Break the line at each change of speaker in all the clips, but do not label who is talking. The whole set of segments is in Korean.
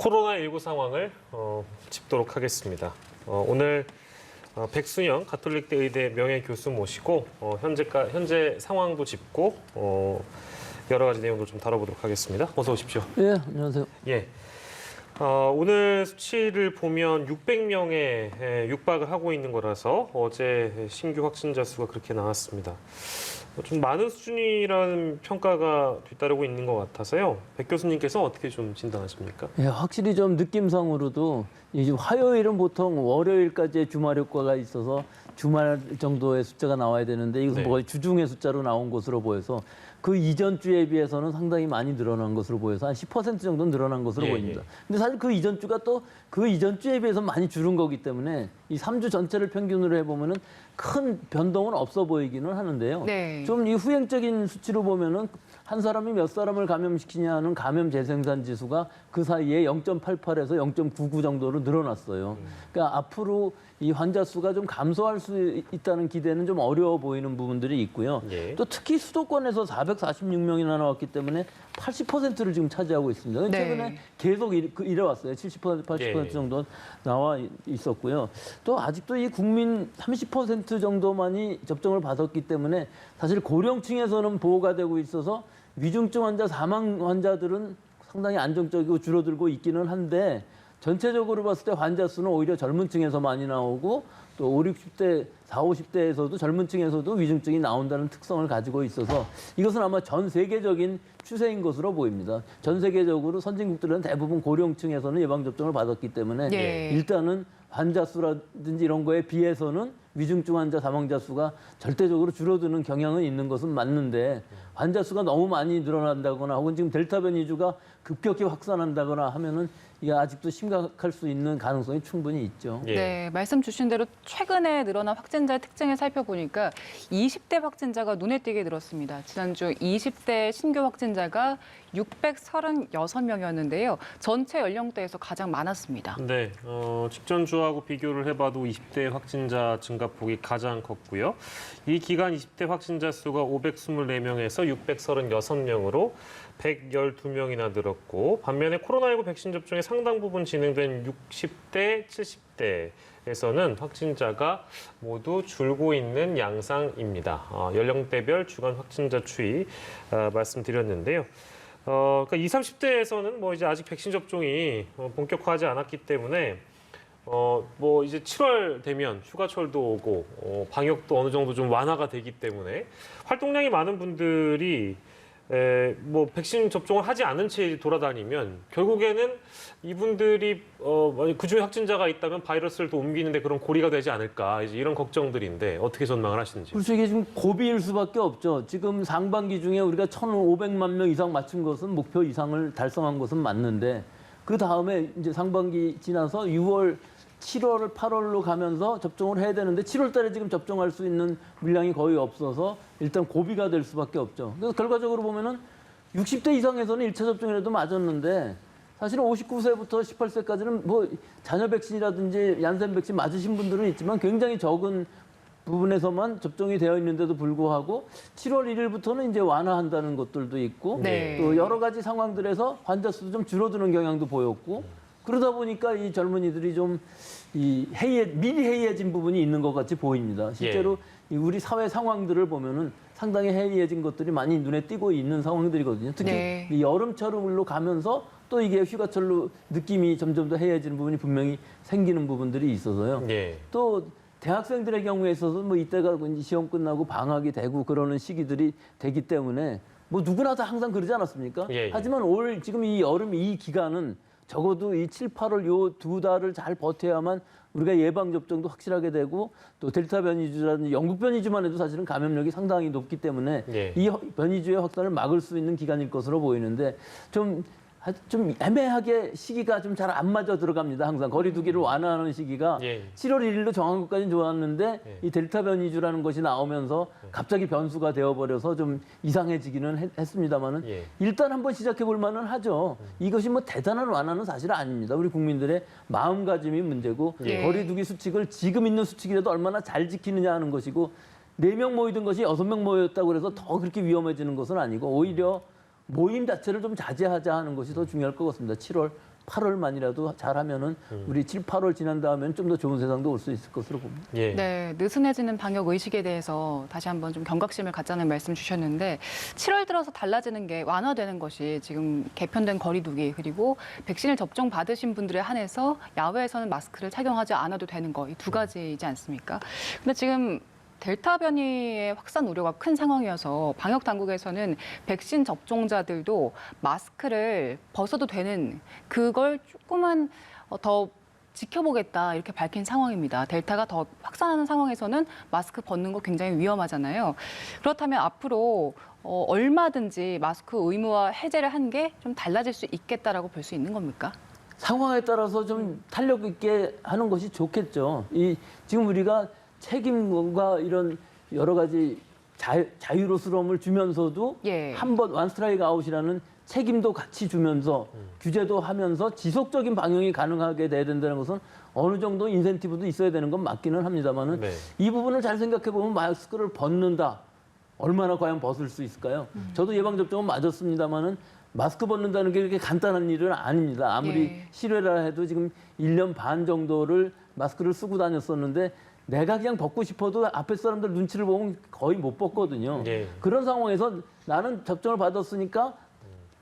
코로나19 상황을 짚도록 하겠습니다. 오늘 백순영 가톨릭대 의대 명예교수 모시고 현재 상황도 짚고 여러 가지 내용도 좀 다뤄보도록 하겠습니다. 어서 오십시오.
예, 안녕하세요.
예. 오늘 수치를 보면 600명에 육박을 하고 있는 거라서 어제 신규 확진자 수가 그렇게 나왔습니다. 좀 많은 수준이라는 평가가 뒤따르고 있는 것 같아서요. 백 교수님께서 어떻게 좀 진단하십니까?
예, 확실히 좀 느낌상으로도 이제 화요일은 보통 월요일까지의 주말 효과가 있어서 주말 정도의 숫자가 나와야 되는데 이것은
네.
거의 주중의 숫자로 나온 것으로 보여서 그 이전 주에 비해서는 상당히 많이 늘어난 것으로 보여서 한 10% 정도 늘어난 것으로 보입니다. 근데 사실 그 이전 주가 또 그 이전 주에 비해서 많이 줄은 거기 때문에 이 3주 전체를 평균으로 해보면은 큰 변동은 없어 보이기는 하는데요.
네.
좀 이 후행적인 수치로 보면은 한 사람이 몇 사람을 감염시키냐는 감염 재생산 지수가 그 사이에 0.88에서 0.99 정도로 늘어났어요. 그러니까 앞으로 이 환자 수가 좀 감소할 수 있다는 기대는 좀 어려워 보이는 부분들이 있고요.
예.
또 특히 수도권에서 446명이나 나왔기 때문에 80%를 지금 차지하고 있습니다.
네.
최근에 계속 이래왔어요. 70%, 80%
예.
정도 나와 있었고요. 또 아직도 이 국민 30% 정도만이 접종을 받았기 때문에 사실 고령층에서는 보호가 되고 있어서 위중증 환자, 사망 환자들은 상당히 안정적이고 줄어들고 있기는 한데 전체적으로 봤을 때 환자 수는 오히려 젊은 층에서 많이 나오고 또 5, 60대, 40, 50대에서도 젊은 층에서도 위중증이 나온다는 특성을 가지고 있어서 이것은 아마 전 세계적인 추세인 것으로 보입니다. 전 세계적으로 선진국들은 대부분 고령층에서는 예방접종을 받았기 때문에
예.
일단은 환자 수라든지 이런 거에 비해서는 위중증 환자 사망자 수가 절대적으로 줄어드는 경향은 있는 것은 맞는데 환자 수가 너무 많이 늘어난다거나 혹은 지금 델타 변이주가 급격히 확산한다거나 하면은 이게 아직도 심각할 수 있는 가능성이 충분히 있죠.
예.
네, 말씀 주신 대로 최근에 늘어난 확진자의 특징을 살펴보니까 20대 확진자가 눈에 띄게 늘었습니다. 지난주 20대 신규 확진자가 636명이었는데요. 전체 연령대에서 가장 많았습니다.
네, 직전 주하고 비교를 해봐도 20대 확진자 증가폭이 가장 컸고요. 이 기간 20대 확진자 수가 524명에서 636명으로 112명이나 늘었고 반면에 코로나19 백신 접종의 상당 부분 진행된 60대, 70대에서는 확진자가 모두 줄고 있는 양상입니다. 연령대별 주간 확진자 추이 말씀드렸는데요. 그러니까 20, 30대에서는 뭐 이제 아직 백신 접종이 본격화하지 않았기 때문에 뭐 이제 7월 되면 휴가철도 오고 방역도 어느 정도 좀 완화가 되기 때문에 활동량이 많은 분들이 뭐 백신 접종을 하지 않은 채 돌아다니면 결국에는 이분들이 만약 그중에 확진자가 있다면 바이러스를 또 옮기는데 그런 고리가 되지 않을까 이제 이런 걱정들인데 어떻게 전망을 하시는지.
그렇죠. 이게 지금 고비일 수밖에 없죠. 지금 상반기 중에 우리가 1,500만 명 이상 맞춘 것은 목표 이상을 달성한 것은 맞는데 그 다음에 이제 상반기 지나서 6월, 7월, 8월로 가면서 접종을 해야 되는데 7월 달에 지금 접종할 수 있는 물량이 거의 없어서 일단 고비가 될 수밖에 없죠. 그래서 결과적으로 보면은 60대 이상에서는 1차 접종이라도 맞았는데 사실은 59세부터 18세까지는 뭐 자녀 백신이라든지 얀센 백신 맞으신 분들은 있지만 굉장히 적은 부분에서만 접종이 되어 있는데도 불구하고 7월 1일부터는 이제 완화한다는 것들도 있고
네.
또 여러 가지 상황들에서 환자 수도 좀 줄어드는 경향도 보였고 그러다 보니까 이 젊은이들이 좀 이 미리 해이해진 부분이 있는 것 같이 보입니다. 실제로 이 우리 사회 상황들을 보면은 상당히 해이해진 것들이 많이 눈에 띄고 있는 상황들이거든요. 특히
네.
이 여름철로 가면서 또 이게 휴가철로 느낌이 점점 더 해이해지는 부분이 분명히 생기는 부분들이 있어서요.
예.
또 대학생들의 경우에 있어서 뭐 이때가 이제 시험 끝나고 방학이 되고 그러는 시기들이 되기 때문에 뭐 누구나 다 항상 그러지 않았습니까?
예, 예.
하지만 올 지금 이 여름 이 기간은 적어도 이 7, 8월 요 두 달을 잘 버텨야만 우리가 예방접종도 확실하게 되고 또 델타 변이주라든지 영국 변이주만 해도 사실은 감염력이 상당히 높기 때문에
예.
이 변이주의 확산을 막을 수 있는 기간일 것으로 보이는데 좀 애매하게 시기가 좀 잘 안 맞아 들어갑니다. 항상 거리두기를 완화하는 시기가
예.
7월 1일로 정한 것까지는 좋았는데
예.
이 델타 변이주라는 것이 나오면서 갑자기 변수가 되어버려서 좀 이상해지기는 했습니다만은
예.
일단 한번 시작해 볼 만은 하죠. 이것이 뭐 대단한 완화는 사실 아닙니다. 우리 국민들의 마음가짐이 문제고
예.
거리두기 수칙을 지금 있는 수칙이라도 얼마나 잘 지키느냐 하는 것이고 4명 모이던 것이 6명 모였다고 해서 더 그렇게 위험해지는 것은 아니고 오히려 모임 자체를 좀 자제하자 하는 것이 더 중요할 것 같습니다. 7월 8월만이라도 잘하면은 우리 7, 8월 지난 다음에는 좀 더 좋은 세상도 올 수 있을 것으로 봅니다.
예.
네, 느슨해지는 방역 의식에 대해서 다시 한번 좀 경각심을 갖자는 말씀 주셨는데 7월 들어서 달라지는 게 완화되는 것이 지금 개편된 거리두기 그리고 백신을 접종 받으신 분들에 한해서 야외에서는 마스크를 착용하지 않아도 되는 거 이 두 가지이지 않습니까? 근데 지금 델타 변이의 확산 우려가 큰 상황이어서 방역 당국에서는 백신 접종자들도 마스크를 벗어도 되는 그걸 조금은 더 지켜보겠다 이렇게 밝힌 상황입니다. 델타가 더 확산하는 상황에서는 마스크 벗는 거 굉장히 위험하잖아요. 그렇다면 앞으로 얼마든지 마스크 의무화 해제를 한 게 좀 달라질 수 있겠다라고 볼 수 있는 겁니까?
상황에 따라서 좀 탄력 있게 하는 것이 좋겠죠. 지금 우리가 책임과 이런 여러 가지 자유로스러움을 주면서도
예.
한번 원스트라이크 아웃이라는 책임도 같이 주면서 규제도 하면서 지속적인 방역이 가능하게 돼야 된다는 것은 어느 정도 인센티브도 있어야 되는 건 맞기는 합니다만은
네.
이 부분을 잘 생각해 보면 마스크를 벗는다. 얼마나 과연 벗을 수 있을까요? 저도 예방접종은 맞았습니다만은 마스크 벗는다는 게 그렇게 간단한 일은 아닙니다. 아무리
예.
실외라 해도 지금 1년 반 정도를 마스크를 쓰고 다녔었는데 내가 그냥 벗고 싶어도 앞에 사람들 눈치를 보면 거의 못 벗거든요.
예.
그런 상황에서 나는 접종을 받았으니까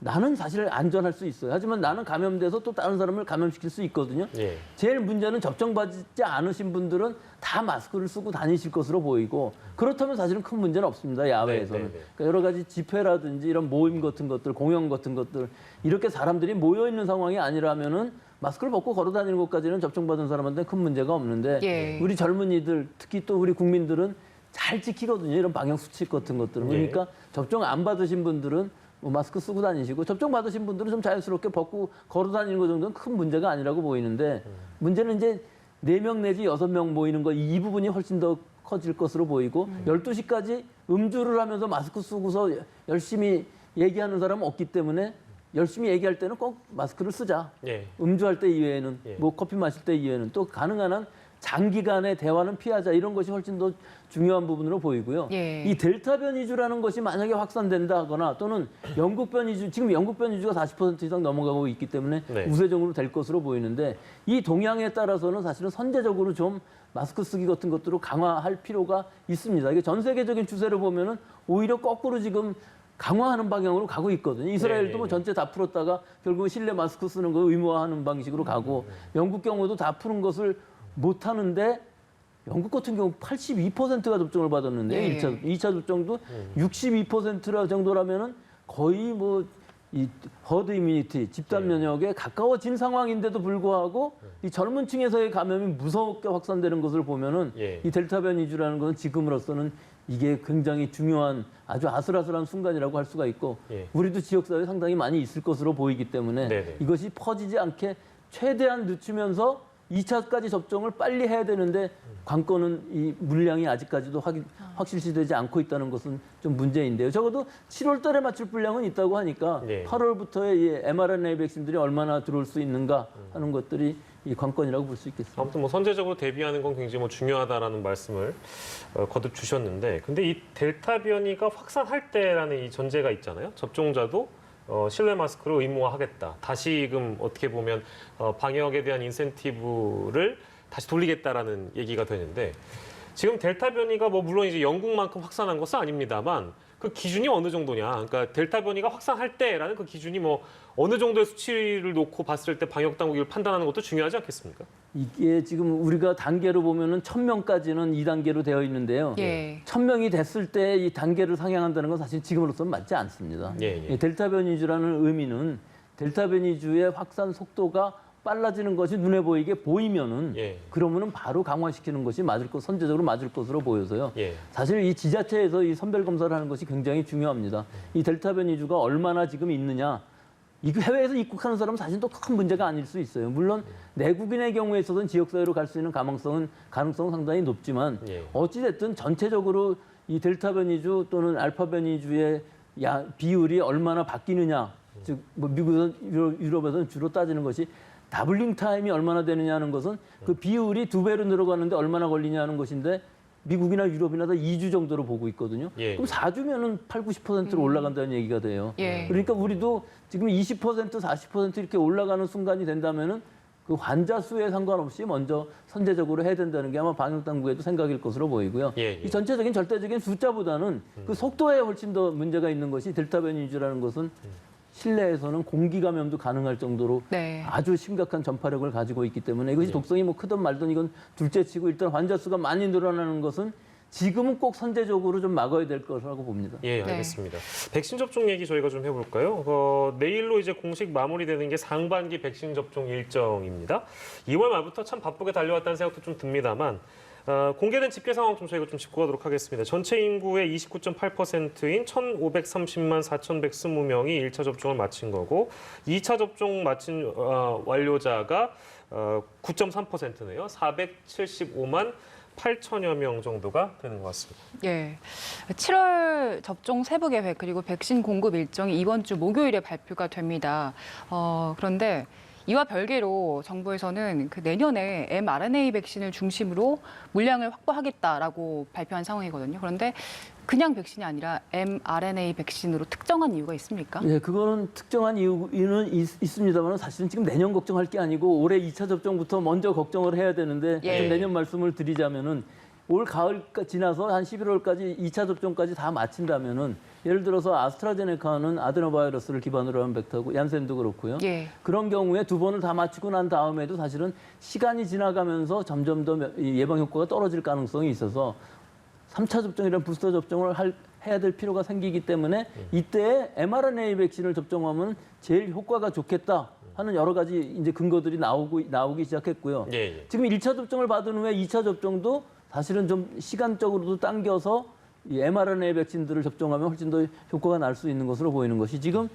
나는 사실 안전할 수 있어요. 하지만 나는 감염돼서 또 다른 사람을 감염시킬 수 있거든요.
예.
제일 문제는 접종받지 않으신 분들은 다 마스크를 쓰고 다니실 것으로 보이고 그렇다면 사실은 큰 문제는 없습니다. 야외에서는.
네, 네, 네.
그러니까 여러 가지 집회라든지 이런 모임 같은 것들, 공연 같은 것들 이렇게 사람들이 모여 있는 상황이 아니라면은 마스크를 벗고 걸어 다니는 것까지는 접종받은 사람한테는 큰 문제가 없는데
예.
우리 젊은이들 특히 또 우리 국민들은 잘 지키거든요. 이런 방역 수칙 같은 것들은. 그러니까 접종 안 받으신 분들은 뭐 마스크 쓰고 다니시고 접종 받으신 분들은 좀 자연스럽게 벗고 걸어 다니는 것 정도는 큰 문제가 아니라고 보이는데 문제는 이제 4명 내지 6명 모이는 거 이 부분이 훨씬 더 커질 것으로 보이고 12시까지 음주를 하면서 마스크 쓰고서 열심히 얘기하는 사람은 없기 때문에 열심히 얘기할 때는 꼭 마스크를 쓰자.
예.
음주할 때 이외에는
예.
뭐 커피 마실 때 이외에는 또 가능한 한 장기간의 대화는 피하자 이런 것이 훨씬 더 중요한 부분으로 보이고요.
예.
이 델타 변이주라는 것이 만약에 확산된다거나 또는 영국 변이주 지금 영국 변이주가 40% 이상 넘어가고 있기 때문에
네.
우세종으로 될 것으로 보이는데 이 동향에 따라서는 사실은 선제적으로 좀 마스크 쓰기 같은 것들을 강화할 필요가 있습니다. 이게 전 세계적인 추세를 보면은 오히려 거꾸로 지금 강화하는 방향으로 가고 있거든요. 이스라엘도 뭐 전체 다 풀었다가 결국은 실내 마스크 쓰는 거 의무화하는 방식으로 가고 영국 경우도 다 푸는 것을 못 하는데 영국 같은 경우 82%가 접종을 받았는데
예.
2차 접종도 62% 정도라면은 거의 뭐 이 허드 이뮤니티 집단 면역에 가까워진 상황인데도 불구하고 이 젊은 층에서의 감염이 무섭게 확산되는 것을 보면은
예.
이 델타 변이주라는 것은 지금으로서는 이게 굉장히 중요한 아주 아슬아슬한 순간이라고 할 수가 있고
예.
우리도 지역사회에 상당히 많이 있을 것으로 보이기 때문에
네네.
이것이 퍼지지 않게 최대한 늦추면서 2차까지 접종을 빨리 해야 되는데 관건은 이 물량이 아직까지도 확실시되지 않고 있다는 것은 좀 문제인데요. 적어도 7월 달에 맞출 분량은 있다고 하니까
네.
8월부터의 이 mRNA 백신들이 얼마나 들어올 수 있는가 하는 것들이 이 관건이라고 볼 수 있겠습니다.
아무튼 뭐 선제적으로 대비하는 건 굉장히 뭐 중요하다라는 말씀을 거듭 주셨는데, 근데 이 델타 변이가 확산할 때라는 이 전제가 있잖아요. 접종자도 실내 마스크를 의무화하겠다. 다시금 어떻게 보면 방역에 대한 인센티브를 다시 돌리겠다라는 얘기가 되는데, 지금 델타 변이가 뭐 물론 이제 영국만큼 확산한 것은 아닙니다만 그 기준이 어느 정도냐. 그러니까 델타 변이가 확산할 때라는 그 기준이 뭐 어느 정도의 수치를 놓고 봤을 때 방역 당국이 이걸 판단하는 것도 중요하지 않겠습니까?
이게 지금 우리가 단계로 보면은 1000명까지는 2단계로 되어 있는데요.
예.
1000명이 됐을 때 이 단계를 상향한다는 건 사실 지금으로서는 맞지 않습니다.
예, 예.
이 델타 변이주라는 의미는 델타 변이주의 확산 속도가 빨라지는 것이 눈에 보이게 보이면은
예.
그러면은 바로 강화시키는 것이 선제적으로 맞을 것으로 보여서요.
예.
사실 이 지자체에서 이 선별 검사를 하는 것이 굉장히 중요합니다. 이 델타 변이주가 얼마나 지금 있느냐. 이 해외에서 입국하는 사람은 사실 또 큰 문제가 아닐 수 있어요. 물론 내국인의 경우에 있어서는 지역사회로 갈 수 있는 가능성은 상당히 높지만
예.
어찌됐든 전체적으로 이 델타 변이주 또는 알파 변이주의 비율이 얼마나 바뀌느냐. 즉 뭐 미국에서 유럽에서는 주로 따지는 것이 더블링 타임이 얼마나 되느냐 하는 것은 그 비율이 2배로 늘어가는데 얼마나 걸리냐 하는 것인데 미국이나 유럽이나 다 2주 정도로 보고 있거든요.
예.
그럼 4주면은 8, 90%로 올라간다는 얘기가 돼요.
예.
그러니까 우리도 지금 20%, 40% 이렇게 올라가는 순간이 된다면은 그 환자 수에 상관없이 먼저 선제적으로 해야 된다는 게 아마 방역 당국에도 생각일 것으로 보이고요.
예, 예.
이 전체적인 절대적인 숫자보다는 그 속도에 훨씬 더 문제가 있는 것이 델타 변이 위주라는 것은 실내에서는 공기 감염도 가능할 정도로
네.
아주 심각한 전파력을 가지고 있기 때문에 이것이 독성이 뭐 크든 말든 이건 둘째치고 일단 환자 수가 많이 늘어나는 것은 지금은 꼭 선제적으로 좀 막아야 될 거라고 봅니다.
예, 알겠습니다. 백신 접종 얘기 저희가 좀 해볼까요? 내일로 이제 공식 마무리되는 게 상반기 백신 접종 일정입니다. 2월 말부터 참 바쁘게 달려왔다는 생각도 좀 듭니다만 공개된 집계 상황 좀 저희가 좀 짚고 가도록 하겠습니다. 전체 인구의 29.8%인 1,530만 4,120명이 1차 접종을 마친 거고 2차 접종 마친 완료자가 9.3%네요. 475만 8천여 명 정도가 되는 것 같습니다.
예. 7월 접종 세부 계획 그리고 백신 공급 일정이 이번 주 목요일에 발표가 됩니다. 그런데 이와 별개로 정부에서는 그 내년에 mRNA 백신을 중심으로 물량을 확보하겠다라고 발표한 상황이거든요. 그런데 그냥 백신이 아니라 mRNA 백신으로 특정한 이유가 있습니까?
예, 그거는 특정한 이유는 있습니다만 사실은 지금 내년 걱정할 게 아니고 올해 2차 접종부터 먼저 걱정을 해야 되는데
예.
좀 내년 말씀을 드리자면은 올 가을 지나서 한 11월까지 2차 접종까지 다 마친다면은 예를 들어서 아스트라제네카는 아데노바이러스를 기반으로 한 벡터고 얀센도 그렇고요.
예.
그런 경우에 두 번을 다 마치고 난 다음에도 사실은 시간이 지나가면서 점점 더 예방 효과가 떨어질 가능성이 있어서 3차 접종이란 부스터 접종을 해야 될 필요가 생기기 때문에 이때 mRNA 백신을 접종하면 제일 효과가 좋겠다 하는 여러 가지 이제 근거들이 나오기 시작했고요.
예, 예.
지금 1차 접종을 받은 후에 2차 접종도 사실은 좀 시간적으로도 당겨서 이 mRNA 백신들을 접종하면 훨씬 더 효과가 날 수 있는 것으로 보이는 것이 지금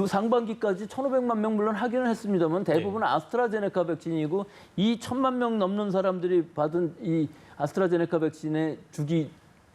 상반기까지 1,500만 명 물론 하기는 했습니다만 대부분 아스트라제네카 백신이고 이 1,000만 명 넘는 사람들이 받은 이 아스트라제네카 백신의 주기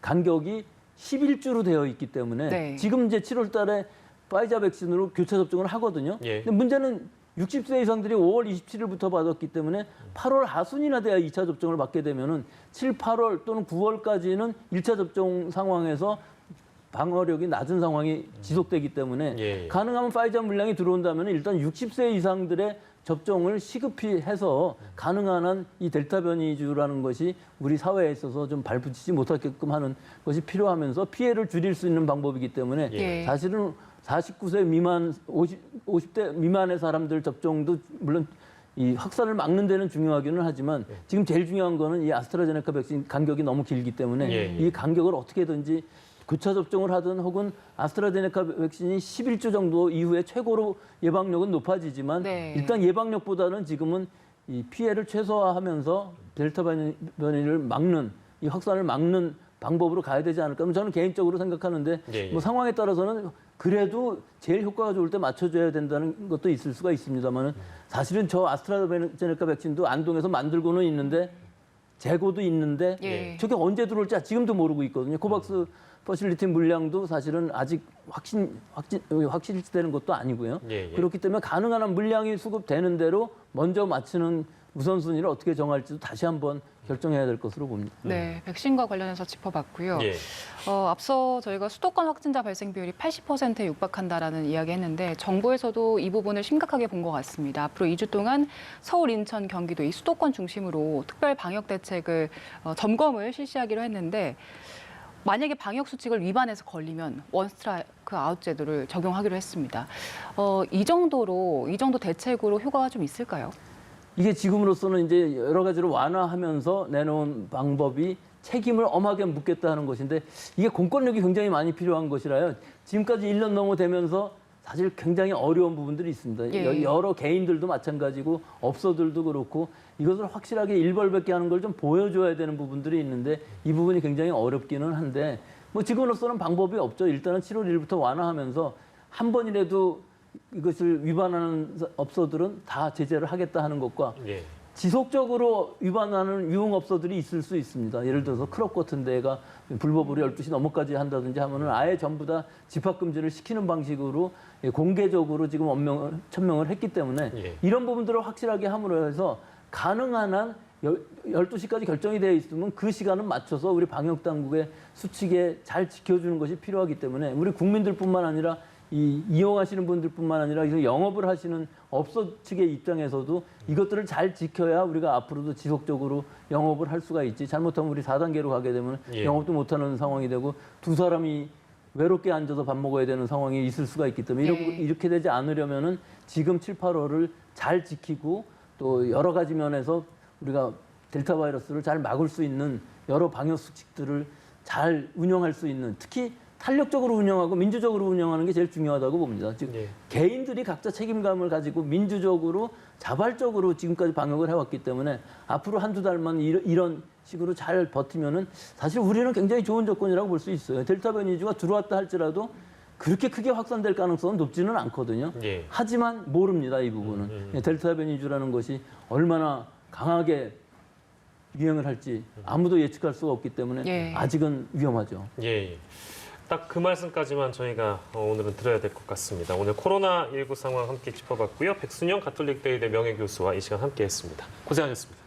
간격이 11주로 되어 있기 때문에
네.
지금 이제 7월 달에 파이자 백신으로 교차 접종을 하거든요.
예.
근데 문제는 60세 이상들이 5월 27일부터 받았기 때문에 8월 하순이나 돼야 2차 접종을 받게 되면은 7, 8월 또는 9월까지는 1차 접종 상황에서 방어력이 낮은 상황이 지속되기 때문에
예.
가능하면 파이자 물량이 들어온다면 일단 60세 이상들의 접종을 시급히 해서 가능한 한 이 델타 변이주라는 것이 우리 사회에 있어서 좀 발붙이지 못하게끔 하는 것이 필요하면서 피해를 줄일 수 있는 방법이기 때문에
예.
사실은 49세 미만, 50대 미만의 사람들 접종도 물론 이 확산을 막는 데는 중요하기는 하지만 지금 제일 중요한 거는 이 아스트라제네카 백신 간격이 너무 길기 때문에
예.
이 간격을 어떻게든지 교차 접종을 하든 혹은 아스트라제네카 백신이 11주 정도 이후에 최고로 예방력은 높아지지만
네.
일단 예방력보다는 지금은 이 피해를 최소화하면서 델타 변이를 막는 이 확산을 막는 방법으로 가야 되지 않을까. 저는 개인적으로 생각하는데
예, 예.
뭐 상황에 따라서는 그래도 제일 효과가 좋을 때 맞춰줘야 된다는 것도 있을 수가 있습니다만은 사실은 저 아스트라제네카 백신도 안동에서 만들고는 있는데 재고도 있는데
예.
저게 언제 들어올지 지금도 모르고 있거든요. 코박스 퍼실리티 물량도 사실은 아직 확실시되는 것도 아니고요.
예, 예.
그렇기 때문에 가능한 한 물량이 수급되는 대로 먼저 맞추는 우선순위를 어떻게 정할지도 다시 한번 결정해야 될 것으로 봅니다.
네, 백신과 관련해서 짚어봤고요.
예.
앞서 저희가 수도권 확진자 발생 비율이 80%에 육박한다라는 이야기 했는데 정부에서도 이 부분을 심각하게 본 것 같습니다. 앞으로 2주 동안 서울, 인천, 경기도 이 수도권 중심으로 특별 방역 대책을 점검을 실시하기로 했는데 만약에 방역 수칙을 위반해서 걸리면 원스트라이크 아웃 제도를 적용하기로 했습니다. 이 정도 대책으로 효과가 좀 있을까요?
이게 지금으로서는 이제 여러 가지로 완화하면서 내놓은 방법이 책임을 엄하게 묻겠다 하는 것인데 이게 공권력이 굉장히 많이 필요한 것이라요. 지금까지 1년 넘어 되면서 사실 굉장히 어려운 부분들이 있습니다.
예.
여러 개인들도 마찬가지고 업소들도 그렇고 이것을 확실하게 일벌백계 하는 걸 좀 보여줘야 되는 부분들이 있는데 이 부분이 굉장히 어렵기는 한데 뭐 지금으로서는 방법이 없죠. 일단은 7월 1일부터 완화하면서 한 번이라도 이것을 위반하는 업소들은 다 제재를 하겠다 하는 것과
예.
지속적으로 위반하는 유흥업소들이 있을 수 있습니다. 예를 들어서 클럽 같은 데가 불법으로 12시 넘어까지 한다든지 하면은 아예 전부 다 집합금지를 시키는 방식으로 공개적으로 지금 천명을 했기 때문에
예.
이런 부분들을 확실하게 함으로 해서 가능한 한 12시까지 결정이 되어 있으면 그 시간은 맞춰서 우리 방역 당국의 수칙에 잘 지켜주는 것이 필요하기 때문에 우리 국민들뿐만 아니라 이용하시는 분들뿐만 아니라 영업을 하시는 업소 측의 입장에서도 이것들을 잘 지켜야 우리가 앞으로도 지속적으로 영업을 할 수가 있지. 잘못하면 우리 4단계로 가게 되면
예.
영업도 못하는 상황이 되고 두 사람이 외롭게 앉아서 밥 먹어야 되는 상황이 있을 수가 있기 때문에 이렇게 되지 않으려면은 지금 7, 8월을 잘 지키고 또 여러 가지 면에서 우리가 델타 바이러스를 잘 막을 수 있는 여러 방역 수칙들을 잘 운영할 수 있는, 특히 탄력적으로 운영하고 민주적으로 운영하는 게 제일 중요하다고 봅니다. 즉
예.
개인들이 각자 책임감을 가지고 민주적으로 자발적으로 지금까지 방역을 해왔기 때문에 앞으로 한두 달만 이런 식으로 잘 버티면은 사실 우리는 굉장히 좋은 조건이라고 볼 수 있어요. 델타 변이주가 들어왔다 할지라도 그렇게 크게 확산될 가능성은 높지는 않거든요.
예.
하지만 모릅니다, 이 부분은. 델타 변이주라는 것이 얼마나 강하게 유행을 할지 아무도 예측할 수가 없기 때문에
예.
아직은 위험하죠.
예. 딱 그 말씀까지만 저희가 오늘은 드려야 될 것 같습니다. 오늘 코로나19 상황 함께 짚어봤고요. 백순영 가톨릭대의대 명예교수와 이 시간 함께했습니다. 고생하셨습니다.